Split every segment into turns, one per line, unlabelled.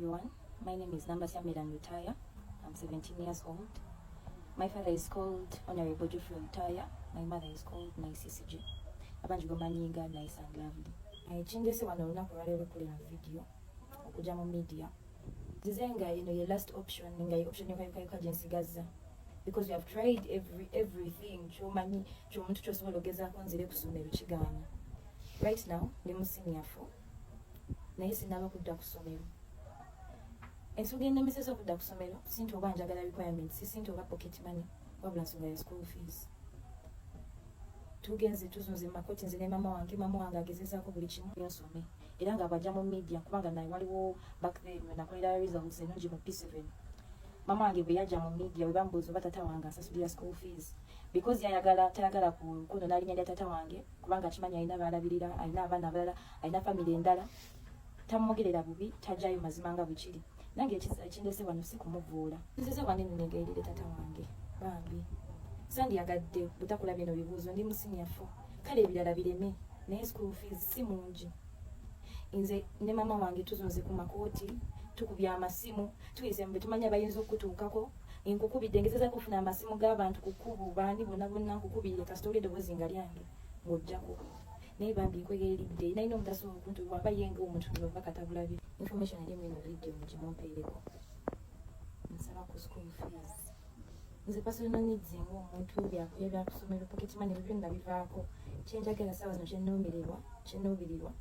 everyone. My name is Nambasya Milan Rutaya. I'm 17 years old. My father is called Honorable Geoffrey Rutaya. My mother is called Naisisiji. Abanjugo Manyinga Naisangavli. Chindese wano lunaku lwaleero kulina video okuja mu media. Zizenga your last option nga option yokayuka gyensigaza. Because you have tried everything chomanyi chomuntu chosobola ogezaako nzire kusomero kiganya. Right now ndi mu senior 4. Naye sinaba kudda ku ssomero. Ensonga ennemeseza okudda ku ssomero sinti oba njagala requirements sinti oba pocket money wabula nsonga ya school fees. Tugenze tuzunze mu makoti nze ne mama wange agezezaako buli kimu yonsome era nga bajja mu media kubanga naye waliwo back then nakolera results ennungi mu P7. Mama wange bwe yajja mu media bwe bambuuza oba tata wange asasulira school fees because tayagala kuno n'alinnya lya tata wange kubanga akimanyi alina baalabirira alina abaana abalala alina family endala tamwogerera bubi tajjayo mazima nga bwekiri nange ekindese wano si kumuvuula nzeze wano nenegayirire tata wange bambi sandyagadde butakula bino bibuuzo ndi mu senior 4 kale ebirala bireme naye school fees si mungi nze ne mama wange tuzunze ku makooti tukubya amasimu tuyise mbe tumanya bayinza okutuukako nkukubidde ngezeza kufuna amasimu g'abantu kukubu bandi bonna nkukubire kasitoli eddoboozi nga lyange ng'ojjako naye bambi nkwegeeridde nalina omutasobola okuntu waba yenga omuntu ova katabulabi information eri mu video mugimumpeereko nsaba ku school fees nze personal needs ng'omuntu byakusomera pocket money byo nabivaako kyenjagala saawa zino kyenoobirirwa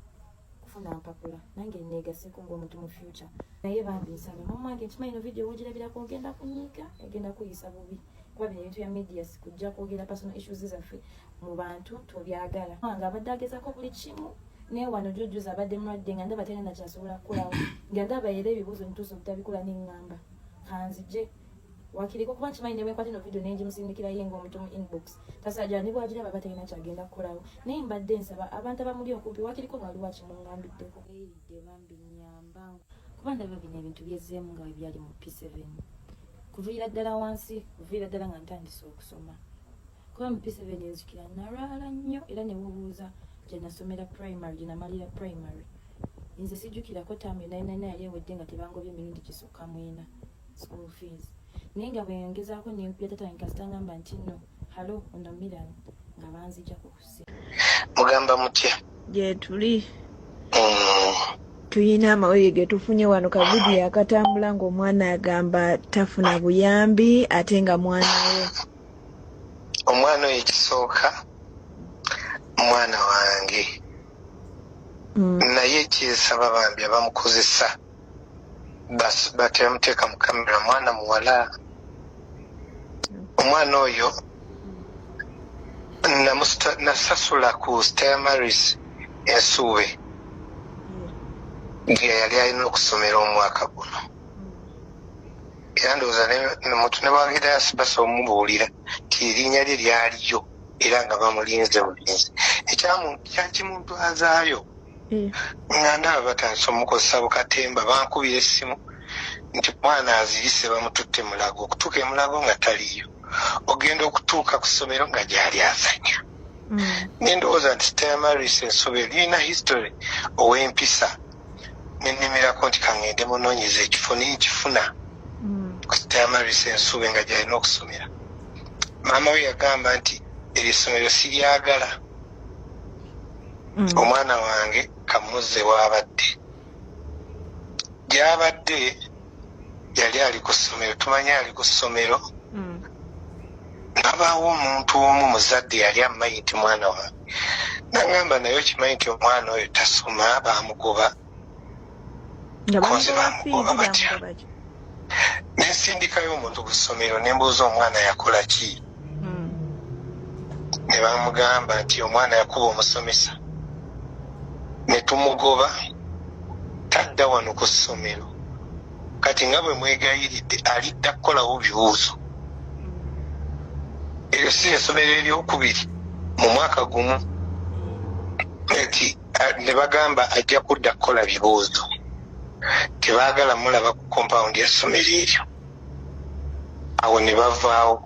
kufuna mpapula nange neegaseko ng'omuntu mu future naye bambi nsaba mama wange nkimanyi no video wogirabirako ogenda kunyiiga egenda kuyisa bubi kuba bino ebintu bya media sikujja kwogera personal issues zaffe mu bantu tobyagala wange abadde agezaako buli kimu naye wano jjojjuza abadde mulwadde nga ndaba talina nakyasobola kukolawo nga ndaba era ebibuuzo nituusa obutabikola neŋŋamba kanzije wakiriko kuba nkimanyi ne bwenkwata ino video nengimusindikira ye ng'omuntu mu inbox tasajja ne bwagiraba aba talina kyagenda kukolawo naye mbadde nsaba abantu abamuli okumpi wakiriko ngaaliwo akimuŋŋambiddeko eridde bambi nnyamba kuba ndaba bino ebintu byezzeemu nga byali mu P7 kuviira ddala wansi kuviira ddala nga ntandise okusoma kuba mu P7 enzikira nalwala nnyo era ne bubuuza gye nasomera primary gye namalira primary nze sijjukirako taamu enayinayina yali ewedde nga tebangobye emirundi gisukka mwena school fees naye nga bwengezaako nempya tata wange kasita ngamba nti nno halo ono Milan nga banzijjako kusi
mugamba mutya
gye tuli tuyina amawulire ge tufunye wano kavidiyo akatambula ng'omwana agamba tafuna buyambi ate nga mwana we
omwana oyo ekisooka mwana wange naye kyesaba bambi abamukozesa batemuteeka mu kamera mwana muwala omwana oyo nasasula ku Stamaris ensuube ge yali alina okusomera omwaka guno era ndowooza muntu ne bwagenda basobola omubuulira ti erinnya lye lyaliyo era nga bamulinze bulinzi ekyakimuntwazaayo nga ndaba batandise omukozesa bukatemba bankubira essimu nti mwana azirise bamututte mulago okutuuka emulago nga taliyo ogenda okutuuka ku ssomero nga gyali azanya nendowooza nti Stamaris ensobe lirina history ow'empisa nennemerako nti kangende munoonyeza ekifo nenkifuna ku Stamaris ensobe nga gyalina okusomera maama we yagamba nti eryo essomero siryagala omwana wange kamuzze waabadde gyabadde yali ali ku ssomero tumanye ali ku ssomero nabaawo omuntu omu muzadde yali amanyi nti mwana wange nagamba naye okimanyi nti omwana oyo tasoma bamugoba konze bamugoba batya nensindikayo omuntu ku ssomero nembuuza omwana yakola ki ne bamugamba nti omwana yakuba omusomesa ne tumugoba tadda wano ku ssomero kati nga bwe mwegayiridde alidda kukolawo bibuuzo eryo si essomero eryokubiri mu mwaka gumu nti ne bagamba ajja kudda kukola bibuuzo tebaagala mulaba ku kompawundi ya ssomero eryo awo ne bavaawo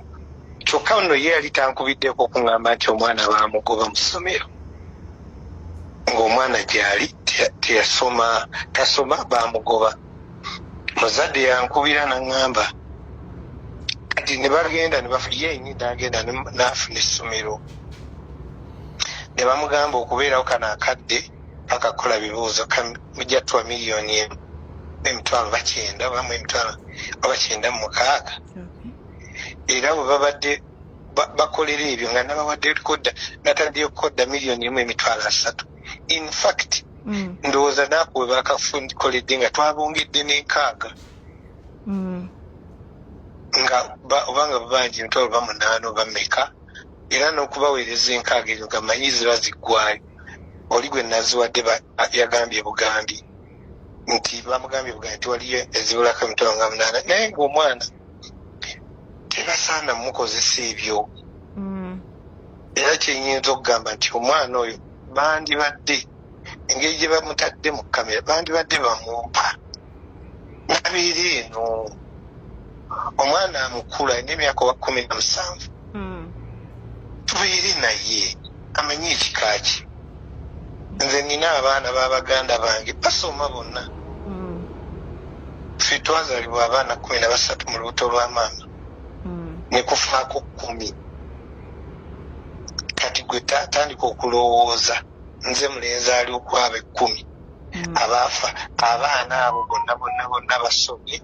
kyokka nno ye yali tankubiddeko okuŋŋamba nti omwana baamugoba mu ssomero ng'omwana gyali tasoma bamugoba muzadde yankubira n'aŋŋamba kati ne bagenda ne yenyini n'agenda n'afuna essomero ne bamugamba okubeerawo kano akadde akakola bibuuzo mujja tuwa $1,900,000 $9,906 era bwe babadde bakolera ebyo nga nabawadde koda nataddeyo koda $1,300,000. In fact ndowooza naakwe bakafundikoledde nga twabongedde n'enkaaga nga obanga babangi emitwalo 8 oba mmeka era n'okubaweereza enkaaga ezo nga manyi ziba ziggwayo. Oli gwe naziwadde yagambye Bugambi nti bamugambye Bugambi nti waliyo ezibulako emitwalo 8 naye ng'omwana tebasaana mukozesa ebyo. Era kyenyinza okugamba nti omwana oyo bandibadde engeri gye bamutadde mu kamera bandibadde bamumpa nabeera eno omwana amukulu alina emyaka 17 tubeere naye amanye ekika kye. Nze nina abaana b'abaganda bange basoma bonna ffe twazaalibwa abaana 13 mu lubuto lwa maama ne kufaako 10. Kati gwe tatandika okulowooza nze mulenzi ali okwaba 10 abaafa abaana abo bonna basomye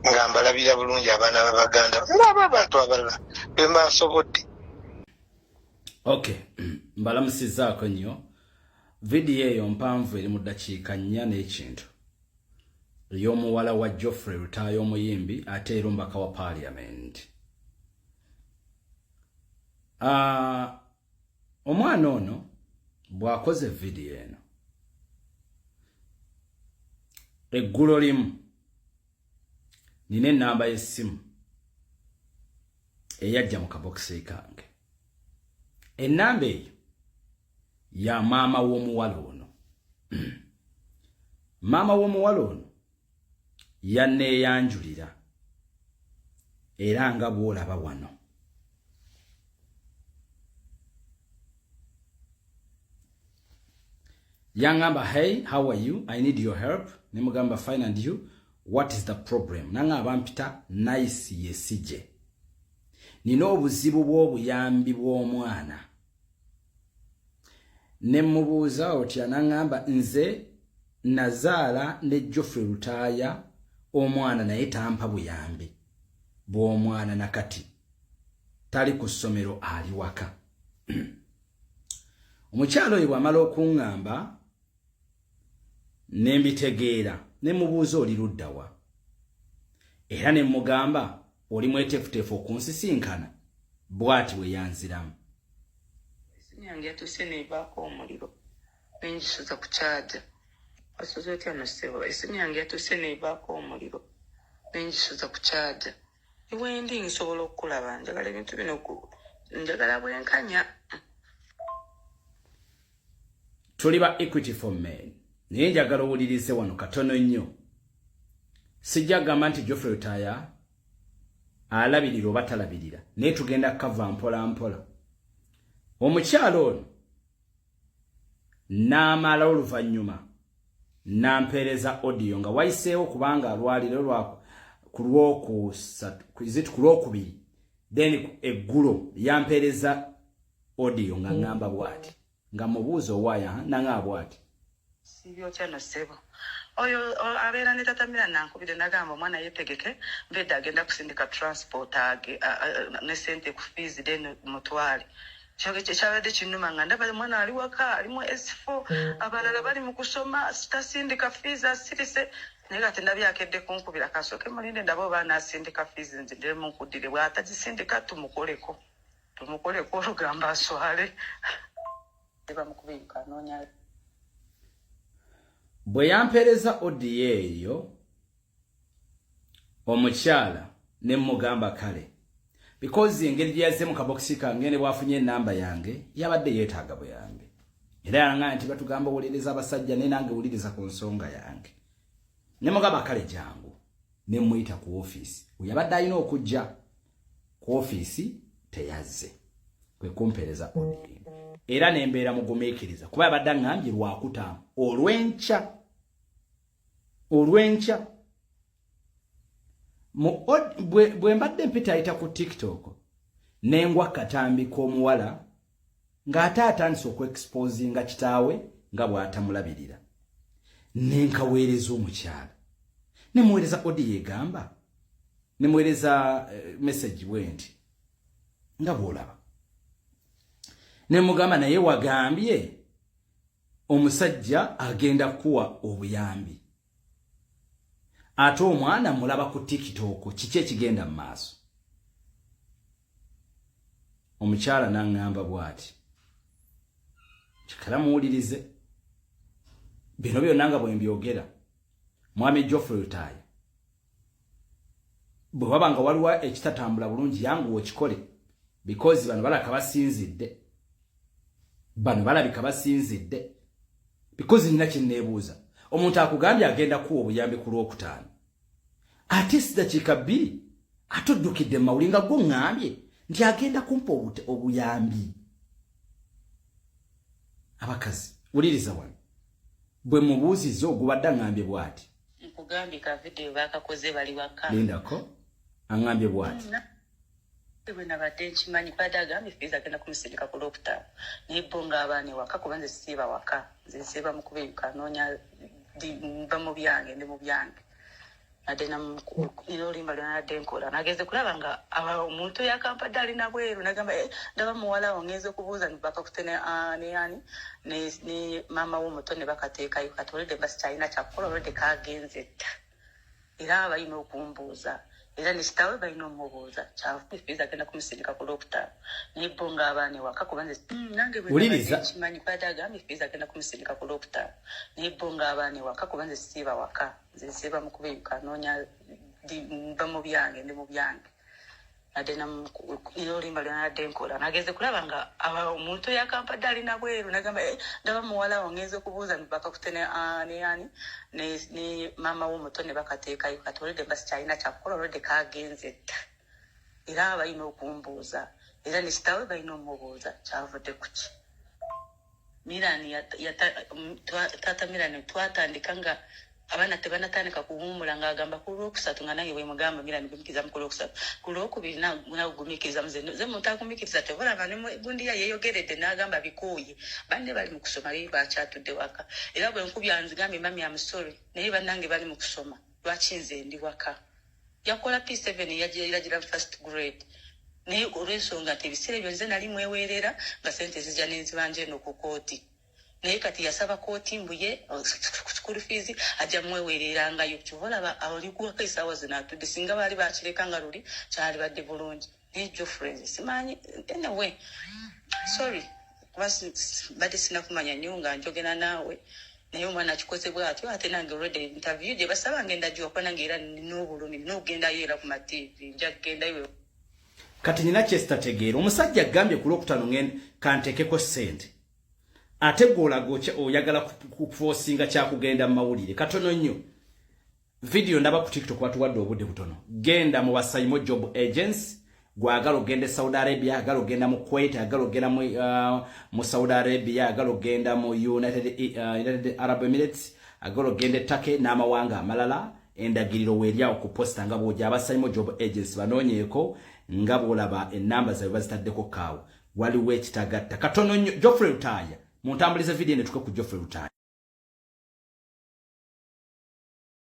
nga mbalabira bulungi abaana b'abaganda n'abo abantu abalala bembasobodde.
Okay, mbalamusizaako nnyo. Video eyo mpanvu eri mu ddakiika 4 n'ekintu ey'omuwala wa Geoffrey Rutaaya omuyimbi ate era omubaka wa Parliament. Omwana ono bw'akoze video eno eggulo limu nina ennamba y'essimu eyajja mu kabokisi kange. Ennamba eyo ya maama w'omuwala ono. Maama w'omuwala ono yanneeyanjulira era nga bw'olaba wano. Yangamba, hey, how are you? I need your help. Nemugamba, fine, and you? What is the problem? Nanga abampita nice yesije. Nina obuzibu bw'obuyambi bw'omwana. Nemubuuza otya nangamba nze nazaala ne Geoffrey Rutaaya omwana naye tampa buyambi bw'omwana nakati tali ku ssomero ali waka. Omukyalo oyo bw'amala okuŋŋamba ne mbitegeera ne mubuuza oli ludda wa era ne mugamba oli mweteefuteefu okunsisinkana bw'ati we yanziramu.
Yange yatuse nebaako omuliro nenjisuza ku kyaja asoze otya nosebo esimu yange yatuse nebaako omuliro nenjisuza ku kyaja ewendi nsobola okukulaba njagala ebintu bino njagala bwenkanya.
Tuli ba Equity for Men naye njagala owulirize wano katono nnyo. Sijja gamba nti Geoffrey Rutaaya alabirira oba talabirira naye tugenda kava mpola mpola. Omukyalo ono n'amala oluvannyuma n'ampeereza audio nga wayiseewo kubanga alwaliro ku Lwokubiri then eggulo yampeereza audio nga ngamba bw'ati nga mubuuza owaaya nanga bw'ati.
Sibyokya nosebo oyo abeera ne tatamira nankubire nagamba omwana yetegeke mbedde agenda kusindika transport ne sente ku fees then mutwale. Kyabadde kinnuma nga ndaba omwana ali waka ali mu S4 abalala bali mu kusoma tasindika fees asirise naye kati ndabyakedde kunkubira kasooke mulinde ndaba oba nasindika fees nzidire mu nkudire bw'atagisindika tumukoleko olugamba aswale bamukubika noonya.
Bwe yampeereza audio eyo omukyala ne mugamba kale because engeri gye yazze mu kabokisi kange ne bwafunye ennamba yange yabadde yeetaaga buyambi era yanga nti batugamba owuliriza abasajja ne nange wuliriza ku nsonga yange. Ne mugamba kale jangu ne muyita ku ofiisi yabadde alina okujja ku ofiisi teyazze kwe kumpeereza audio era nembeera mugumiikiriza kuba yabadde aŋŋambye Lwakutaano olw'enkya bwe mbadde mpita ayita ku TikTok nengwa katambi k'omuwala ng'ate atandise okuexposinga kitaawe nga bw'atamulabirira nenkaweereza omukyala nemuweereza odi yegamba nemuweereza message bwenti nga bw'olaba nemugamba naye wagambye omusajja agenda kuwa obuyambi ate omwana mulaba ku TikTok kiki ekigenda mu maaso omukyala n'angamba bw'ati kikala muwulirize bino byonna nga bwe mbyogera mwami Geoffrey Rutaaya bwe waba nga waliwo ekitatambula bulungi yangu okikole because bano balabika basinzidde because nina kinneebuuza omuntu akugambye agenda kuwa obuyambi ku Lwokutaano ate sidakiika 2 atoddukidde mu mawuli nga gwo ŋŋambye nti agenda kumpa obuyambi abakazi wuliriza wano bwe mubuuziza ogubadde aŋŋambye bw'ati
nkugambye ka video bakakoze bali waka
lindako aŋŋambye bw'ati
bwe nabadde nkimanyi badde agambye fiiza agenda kumusindika ku Lwokutaano naye bo ng'abaana ewaka kuba nze siiba waka nze nsiiba mu kubeeyuka noonya mba mu byange ndi mu byange ate n'olimba lyonadde nkola nageze kulaba nga omuntu yakampadde alina bweru nagamba ndaba muwala ongenza okubuuza nibakakute ne yani ne maama w'omuto ne bakateekayo kati olwedde mba sikyalina kyakukola olwedde kagenze dda era balina okumbuuza era ne kitaawe balina omubuuza kyavu fiiza agenda kumusindika ku Lwokutaano naye bo ng'abaana ewaka kuba nze nange bwekimanyi badde agambye fiiza agenda kumusindika ku Lwokutaano naye bo ng'abaana ewaka kuba nze siiba waka nze nsiiba mu kubeeyuka noonya mba mu byange ndi mu byange ate n'olimba lyonadde nkola nageze kulaba nga omuntu yakampadde alina bweru nagamba ndaba muwala ongenza okubuuza nibakakute ne yani ne maama w'omuto ne bakateekayo kati olwedde mba sikyalina kyakukola olwedde kagenze dda era balina okumbuuza era ne kitaawe balina omubuuza kyavudde ku ki Mirani tata Mirani twatandika nga abaana tebanatandika kuwummula ng'agamba ku Lwokusatu nga naye bwemugamba Mirani gumikiza mu ku Lwokusatu ku Lwokubiri nagumikiza muze muntu agumikiriza tebolaba ne gundiya yeeyogeredde n'agamba bikuuye banne bali mu kusoma bye bakyatudde waka era bwe nkubya nzigambye mami amusore naye bannange bali mu kusoma lwaki nze ndi waka yakola P7 yagira first grade naye olw'ensonga nti ebiseera ebyo nze nali mweweerera nga sente zijja n'enzibanja eno ku kooti naye kati yasaba kooti mbuye school fees ajja mweweererangayo kivolaba olikuwaka esaawa zino atudde singa baali bakireka nga luli kyali badde bulungi naye Geoffrey simanyi anyway sorry badde sinakumanya nnyo nga njogera naawe naye omwana akikoze bw'atyo ate nange already interview gye basaba ngenda giwakwa nange era n'obulumi n'okugendayo era ku mativi nja kugendayo
kati nina kyesitategeera omusajja agambye ku Lwokutaano kanteekeko ssente ate gw'olaga oyagala kufosinga kyakugenda mu mawulire katono nnyo video ndaba ku TikTok batuwadde obudde butono genda mu Basaimo Job Agency gwagala ogenda Saudi Arabia agala ogenda mu Kuwait agala ogenda mu Saudi Arabia agala ogenda mu United Arab Emirates agala ogenda Turkey n'amawanga amalala endagiriro weeryawo ku posta nga bw'ojja Basaimo Job Agency banoonyeeko nga bw'olaba ennamba zaabwe bazitaddeko kaawo waliwo ekitagatta katono nnyo Geoffrey Rutaaya muntambulize video ne tuke ku Geoffrey Rutaaya